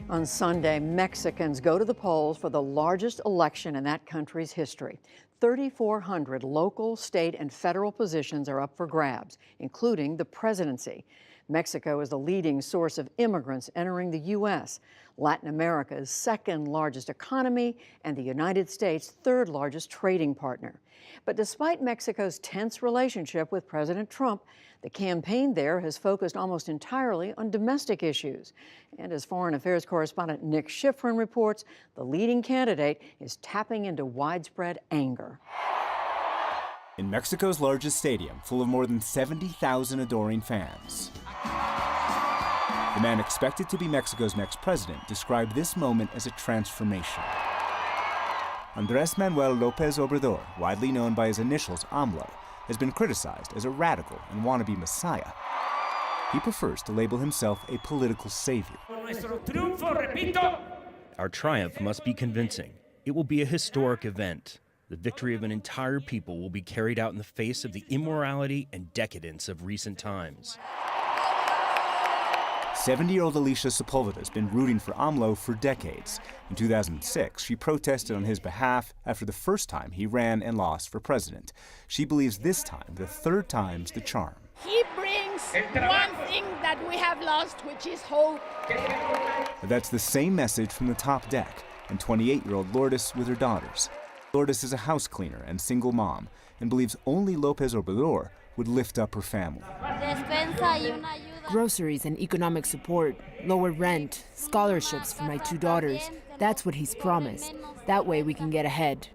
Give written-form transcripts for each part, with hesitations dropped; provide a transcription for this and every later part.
On Sunday, Mexicans go to the polls for the largest election in that country's history. 3,400 local, state, and federal positions are up for grabs, including the presidency. Mexico is the leading source of immigrants entering the U.S., Latin America's second largest economy, and the United States' third largest trading partner. But despite Mexico's tense relationship with President Trump, the campaign there has focused almost entirely on domestic issues. And as Foreign Affairs correspondent Nick Schifrin reports, the leading candidate is tapping into widespread anger. In Mexico's largest stadium, full of more than 70,000 adoring fans, the man expected to be Mexico's next president described this moment as a transformation. Andrés Manuel López Obrador, widely known by his initials AMLO, has been criticized as a radical and wannabe messiah. He prefers to label himself a political savior. Our triumph must be convincing. It will be a historic event. The victory of an entire people will be carried out in the face of the immorality and decadence of recent times. 70-year-old Alicia Sepulveda has been rooting for AMLO for decades. In 2006, she protested on his behalf after the first time he ran and lost for president. She believes this time, the third time's the charm. He brings one thing that we have lost, which is hope. That's the same message from the top deck, and 28-year-old Lourdes with her daughters. Lourdes is a house cleaner and single mom, and believes only López Obrador would lift up her family. Groceries and economic support, lower rent, scholarships for my two daughters. That's what he's promised. That way we can get ahead.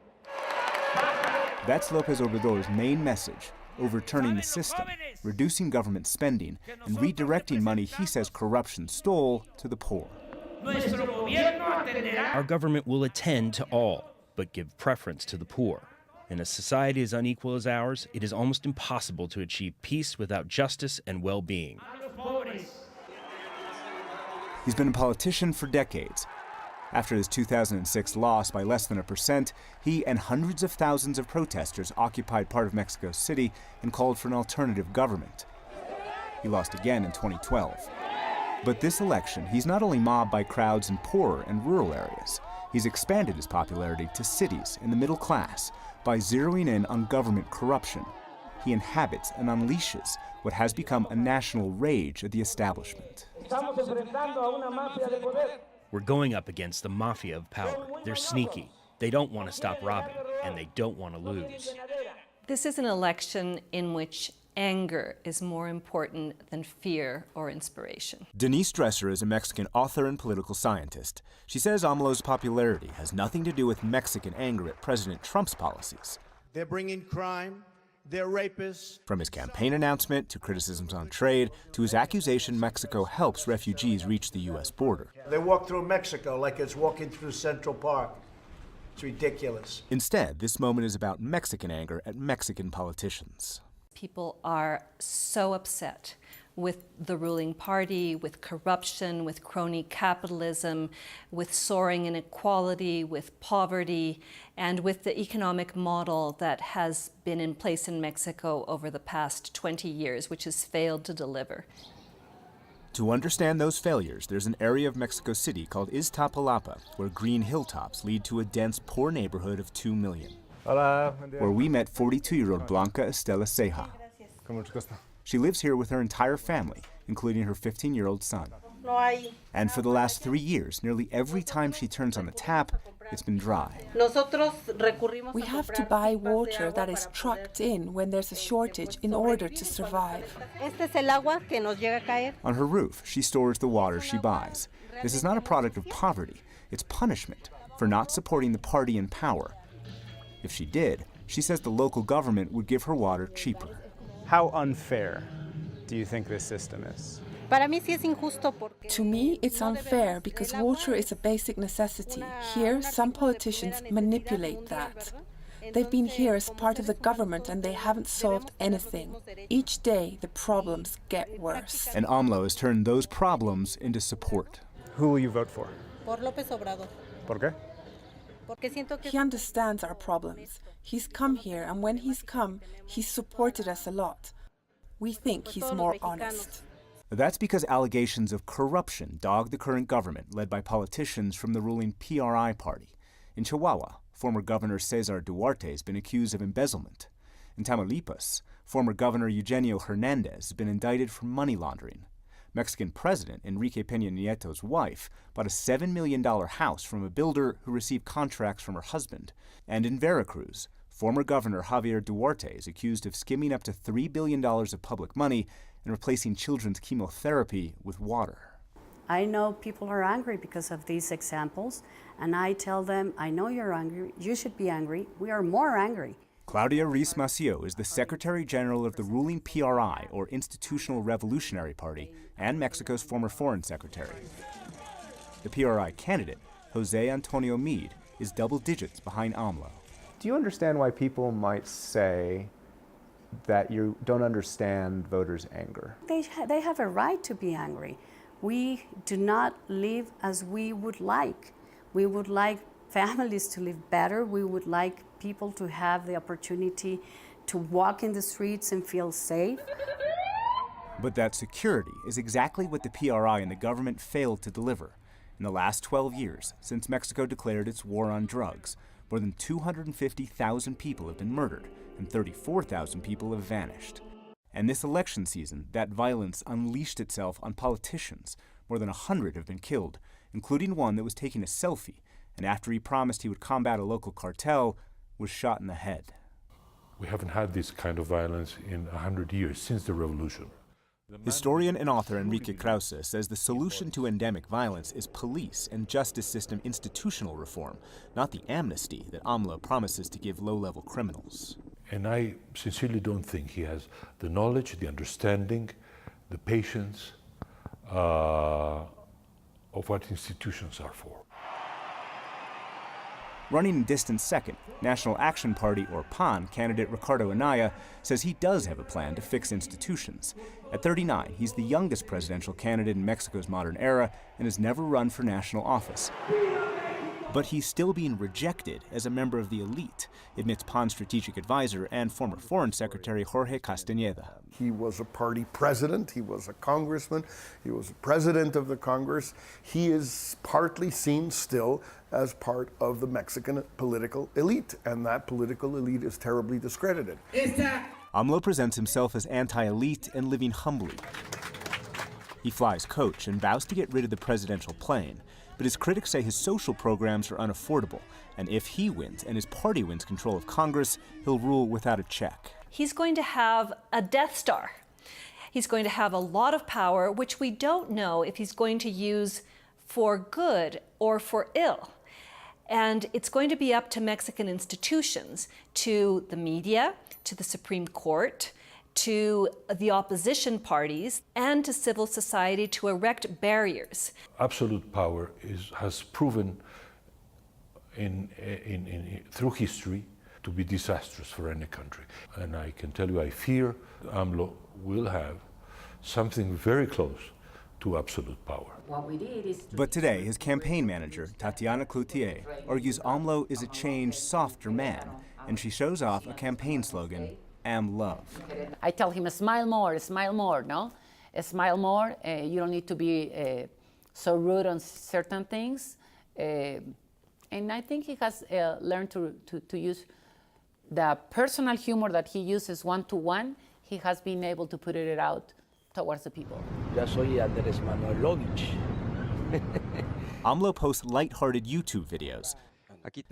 That's López Obrador's main message, overturning the system, reducing government spending, and redirecting money he says corruption stole to the poor. Our government will attend to all, but give preference to the poor. In a society as unequal as ours, it is almost impossible to achieve peace without justice and well-being. He's been a politician for decades. After his 2006 loss by less than 1%, he and hundreds of thousands of protesters occupied part of Mexico City and called for an alternative government. He lost again in 2012. But this election, he's not only mobbed by crowds in poorer and rural areas, he's expanded his popularity to cities and the middle class by zeroing in on government corruption. He inhabits and unleashes what has become a national rage at the establishment. We're going up against the mafia of power. They're sneaky. They don't want to stop robbing, and they don't want to lose. This is an election in which anger is more important than fear or inspiration. Denise Dresser is a Mexican author and political scientist. She says AMLO's popularity has nothing to do with Mexican anger at President Trump's policies. They're bringing crime. They're rapists. From his campaign announcement to criticisms on trade to his accusation Mexico helps refugees reach the U.S. border. They walk through Mexico like it's walking through Central Park. It's ridiculous. Instead, this moment is about Mexican anger at Mexican politicians. People are so upset with the ruling party, with corruption, with crony capitalism, with soaring inequality, with poverty, and with the economic model that has been in place in Mexico over the past 20 years, which has failed to deliver. To understand those failures, there's an area of Mexico City called Iztapalapa, where green hilltops lead to a dense, poor neighborhood of 2 million. Hola, where we met 42-year-old Blanca Estela Ceja. She lives here with her entire family, including her 15-year-old son. And for the last 3 years, nearly every time she turns on the tap, it's been dry. We have to buy water that is trucked in when there's a shortage in order to survive. On her roof, she stores the water she buys. This is not a product of poverty. It's punishment for not supporting the party in power. If she did, she says the local government would give her water cheaper. How unfair do you think this system is? To me, it's unfair because water is a basic necessity. Here, some politicians manipulate that. They've been here as part of the government and they haven't solved anything. Each day, the problems get worse. And AMLO has turned those problems into support. Who will you vote for? Por qué? He understands our problems. He's come here, and when he's come, he's supported us a lot. We think he's more honest. That's because allegations of corruption dog the current government, led by politicians from the ruling PRI party. In Chihuahua, former Governor Cesar Duarte has been accused of embezzlement. In Tamaulipas, former Governor Eugenio Hernandez has been indicted for money laundering. Mexican President Enrique Peña Nieto's wife bought a $7 million house from a builder who received contracts from her husband. And in Veracruz, former Governor Javier Duarte is accused of skimming up to $3 billion of public money and replacing children's chemotherapy with water. I know people are angry because of these examples, and I tell them, I know you're angry, you should be angry, we are more angry. Claudia Ruiz Massieu is the Secretary General of the ruling PRI, or Institutional Revolutionary Party, and Mexico's former Foreign Secretary. The PRI candidate, Jose Antonio Meade, is double digits behind AMLO. Do you understand why people might say that you don't understand voters' anger? They have a right to be angry. We do not live as we would like. We would like families to live better. We would like people to have the opportunity to walk in the streets and feel safe. But that security is exactly what the PRI and the government failed to deliver. In the last 12 years, since Mexico declared its war on drugs, more than 250,000 people have been murdered and 34,000 people have vanished. And this election season, that violence unleashed itself on politicians. More than 100 have been killed, including one that was taking a selfie, and after he promised he would combat a local cartel, was shot in the head. We haven't had this kind of violence in 100 years, since the revolution. Historian and author Enrique Krause says the solution to endemic violence is police and justice system institutional reform, not the amnesty that AMLO promises to give low-level criminals. And I sincerely don't think he has the knowledge, the understanding, the patience of what institutions are for. Running in distant second, National Action Party, or PAN, candidate Ricardo Anaya says he does have a plan to fix institutions. At 39, he's the youngest presidential candidate in Mexico's modern era and has never run for national office. But he's still being rejected as a member of the elite, admits PAN strategic advisor and former Foreign Secretary Jorge Castañeda. He was a party president, he was a congressman, he was a president of the Congress. He is partly seen still as part of the Mexican political elite, and that political elite is terribly discredited. AMLO presents himself as anti-elite and living humbly. He flies coach and vows to get rid of the presidential plane. But his critics say his social programs are unaffordable, and if he wins and his party wins control of Congress, he'll rule without a check. He's going to have a Death Star. He's going to have a lot of power, which we don't know if he's going to use for good or for ill. And it's going to be up to Mexican institutions, to the media, to the Supreme Court, to the opposition parties, and to civil society to erect barriers. Absolute power has proven through history to be disastrous for any country. And I can tell you, I fear AMLO will have something very close to absolute power. But today, his campaign manager, Tatiana Cloutier, argues AMLO is a changed, softer man, and she shows off a campaign slogan, Am Love. I tell him, smile more, no? Smile more, you don't need to be so rude on certain things. And I think he has learned to use the personal humor that he uses one-to-one. He has been able to put it out towards the people. Ya soy Andrés Manuelovich. AMLO posts lighthearted YouTube videos.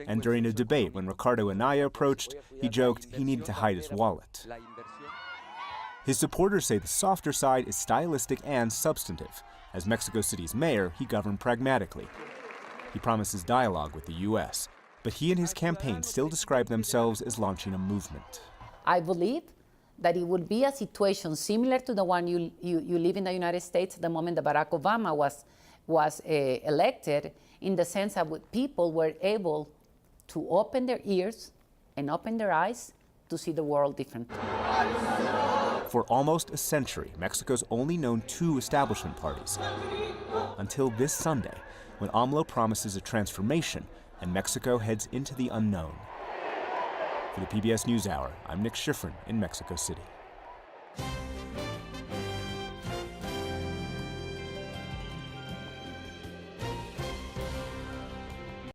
And during a debate when Ricardo Anaya approached, he joked he needed to hide his wallet. His supporters say the softer side is stylistic and substantive. As Mexico City's mayor, he governed pragmatically. He promises dialogue with the U.S., but he and his campaign still describe themselves as launching a movement. I believe that it would be a situation similar to the one you live in the United States the moment that Barack Obama was elected, in the sense that people were able to open their ears and open their eyes to see the world differently. For almost a century, Mexico's only known two establishment parties. Until this Sunday, when AMLO promises a transformation and Mexico heads into the unknown. For the PBS NewsHour, I'm Nick Schifrin in Mexico City.